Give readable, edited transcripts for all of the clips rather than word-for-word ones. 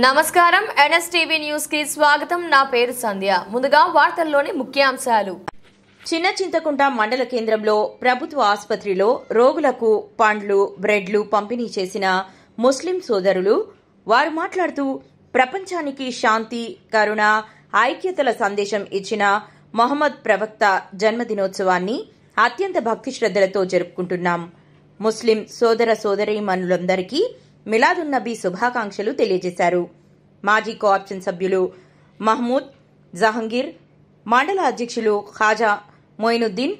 నమస్కారం NSTV news కి స్వాగతం. నా పేరు సంధ్య. ముందుగా వార్తల్లోని ముఖ్యాంశాలు. చిన్న చింతకుంట మండల కేంద్రంలో ప్రభుత్వ ఆసుపత్రిలో రోగులకు పండ్లు, బ్రెడ్లు పంపిణీ చేసిన ముస్లిం సోదరులు వారు మాట్లాడుతూ ప్రపంచానికి శాంతి, కరుణ, ఐక్యతల సందేశం ఇచ్చిన మహమ్మద్ ప్రవక్త జన్మదినోత్సవాన్ని అత్యంత భక్తి శ్రద్ధలతో జరుపుకుంటున్నాం. ముస్లిం సోదర సోదరీమణులందరికీ మిలాదున్నబీ శుభాకాంక్షలు తెలియజేశారు. మాజీ కోఆప్షన్ సభ్యులు మహమూద్, జహంగీర్, మండల అధ్యక్షులు ఖాజా మొయినుద్దీన్,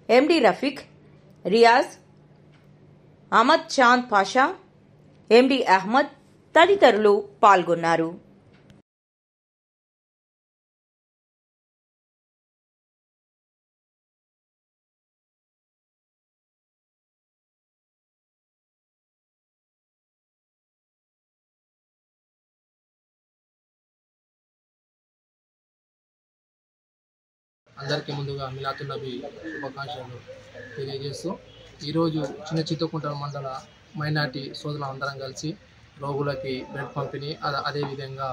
ఎండి రఫీక్, రియాజ్, అహ్మద్ చాంద్ పాషా, ఎండి అహ్మద్ తదితరులు పాల్గొన్నారు. అందరికీ ముందుగా మిలాదున్నబీ శుభాకాంక్షలు తెలియజేస్తూ ఈరోజు చిన్న చింతకుంట మండల మైనార్టీ సోదరులు అందరం కలిసి రోగులకి బ్రెడ్ పంపిణీ, అదేవిధంగా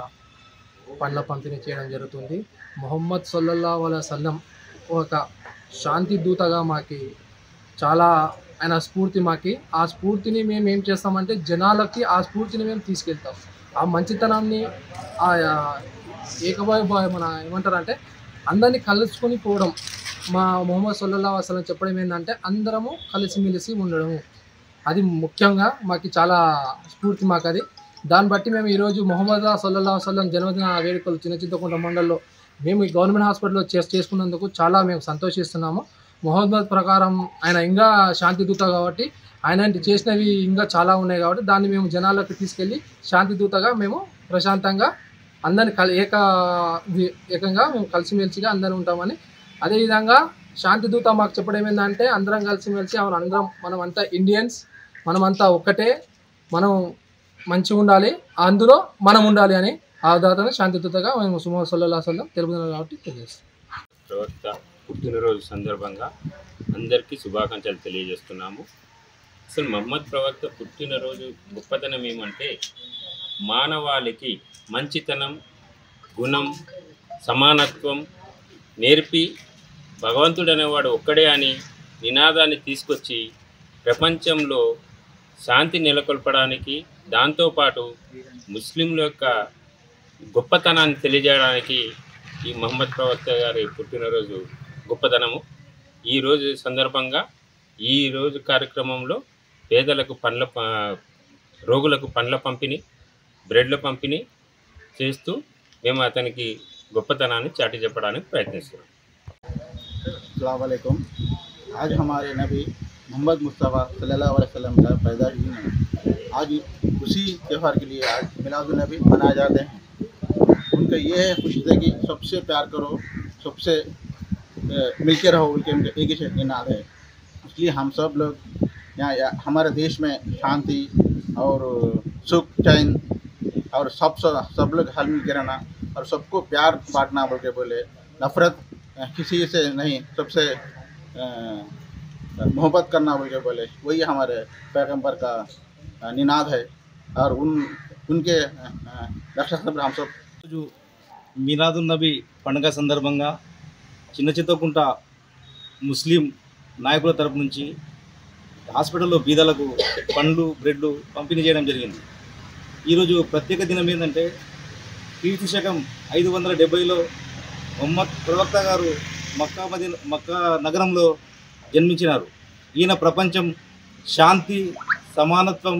పండ్ల పంపిణీ చేయడం జరుగుతుంది. ముహమ్మద్ సల్లల్లాహు అలైహి వసల్లం ఒక శాంతి దూతగా మాకి చాలా ఆయన స్ఫూర్తి మాకి. ఆ స్ఫూర్తిని మేము ఏం చేస్తామంటే జనాలకి ఆ స్ఫూర్తిని మేము తీసుకెళ్తాం. ఆ మంచితనాన్ని, ఆ మన ఏమంటారంటే అందరినీ కలుసుకొని పోవడం. మా ముహమ్మద్ సల్లల్లాహు అలైహి వసల్లం చెప్పడం ఏంటంటే అందరము కలిసిమెలిసి ఉండడము. అది ముఖ్యంగా మాకు చాలా స్ఫూర్తి మాకు అది. దాన్ని బట్టి మేము ఈరోజు ముహమ్మద్ సల్లల్లాహు అలైహి వసల్లం జన్మదిన వేడుకలు చిన్న చింతకుంట మండలంలో మేము ఈ గవర్నమెంట్ హాస్పిటల్లో చేసుకున్నందుకు చాలా మేము సంతోషిస్తున్నాము. ముహమ్మద్ ప్రకారం ఆయన ఇంకా శాంతి దూత కాబట్టి ఆయన చేసినవి ఇంకా చాలా ఉన్నాయి కాబట్టి దాన్ని మేము జనాలకు తీసుకెళ్ళి శాంతి దూతగా మేము ప్రశాంతంగా అందరిని ఏకంగా మేము కలిసిమెలిసిగా అందరం ఉంటామని. అదేవిధంగా శాంతి దూత మాకు చెప్పడం ఏంటంటే అందరం కలిసిమెలిసి మనమంతా ఇండియన్స్, మనమంతా ఒక్కటే, మనం మంచిగా ఉండాలి, అందులో మనం ఉండాలి అని ఆ దాతను శాంతి దూతగా మేము ముహమ్మద్ సల్లల్లాహు అలైహి వసల్లం తెలుపుతున్నాం కాబట్టి తెలియజేస్తాం. ప్రవక్త పుట్టినరోజు సందర్భంగా అందరికీ శుభాకాంక్షలు తెలియజేస్తున్నాము. అసలు మహమ్మద్ ప్రవక్త పుట్టినరోజు గొప్పతనం ఏమంటే మానవాళికి మంచితనం, గుణం, సమానత్వం నేర్పి భగవంతుడు అనేవాడు ఒక్కడే అని నినాదాన్ని తీసుకొచ్చి ప్రపంచంలో శాంతి నెలకొల్పడానికి, దాంతోపాటు ముస్లింల యొక్క గొప్పతనాన్ని తెలియజేయడానికి ఈ మహమ్మద్ ప్రవక్త గారి పుట్టినరోజు గొప్పతనము. ఈరోజు సందర్భంగా ఈరోజు కార్యక్రమంలో పేదలకు రోగులకు పండ్ల పంపిణీ, బ్రెడ్ల పంపిణీ చేస్తూ మేము అతనికి గొప్పతనాన్ని చాటి చెప్పడానికి ప్రయత్నిస్తున్నాం. अस्सलाम वालेकुम। आज हमारे नबी मोहम्मद मुस्तफ़ा सल्लल्लाहु अलैहि वसल्लम का पैदाइश दिन है। आज उसी त्यौहार के लिए आज मिलादुन्नबी मनाए जाते हैं। उनका ये है खुशी है कि सबसे प्यार करो, सबसे मिलके रहो, उनके एक ही निनाद है। इसलिए हम सब लोग यहाँ हमारे देश में शांति और सुख चैन और सब लोग हल मिल के रहना और सबको प्यार बांटना बोल के बोले, नफ़रत किसी से नहीं, सबसे मोहब्बत करना बोल के बोले, वही हमारे पैगंबर का निनाद है। और उनके रक्षा हम सब మిలాదున్నబీ పండుగ సందర్భంగా చిన్న చింతకుంట ముస్లిం నాయకుల తరపు నుంచి హాస్పిటల్లో బీదలకు పండ్లు, బ్రెడ్లు పంపిణీ చేయడం జరిగింది. ఈరోజు ప్రత్యేక దినం ఏంటంటే క్రీస్తు శకం 570లో మొహమ్మద్ ప్రవక్త గారు మక్కా నగరంలో జన్మించినారు. ఈయన ప్రపంచం శాంతి, సమానత్వం,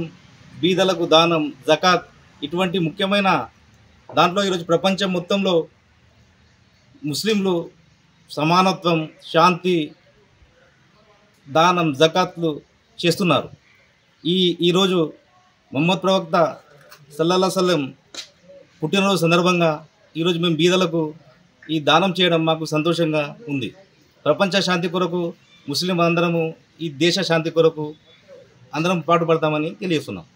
బీదలకు దానం, జకాత్ ఇటువంటి ముఖ్యమైన దాంట్లో ఈరోజు ప్రపంచం మొత్తంలో ముస్లింలు సమానత్వం, శాంతి, దానం, జకాత్లు చేస్తున్నారు. ఈరోజు మొహమ్మద్ ప్రవక్త సల్లల్లాహు అలైహి వసల్లం పుట్టినరోజు సందర్భంగా ఈరోజు మేము బీదలకు ఈ దానం చేయడం మాకు సంతోషంగా ఉంది. ప్రపంచ శాంతి కొరకు ముస్లిం అందరము, ఈ దేశ శాంతి కొరకు అందరం పాటుపడతామని తెలియజేస్తున్నాం.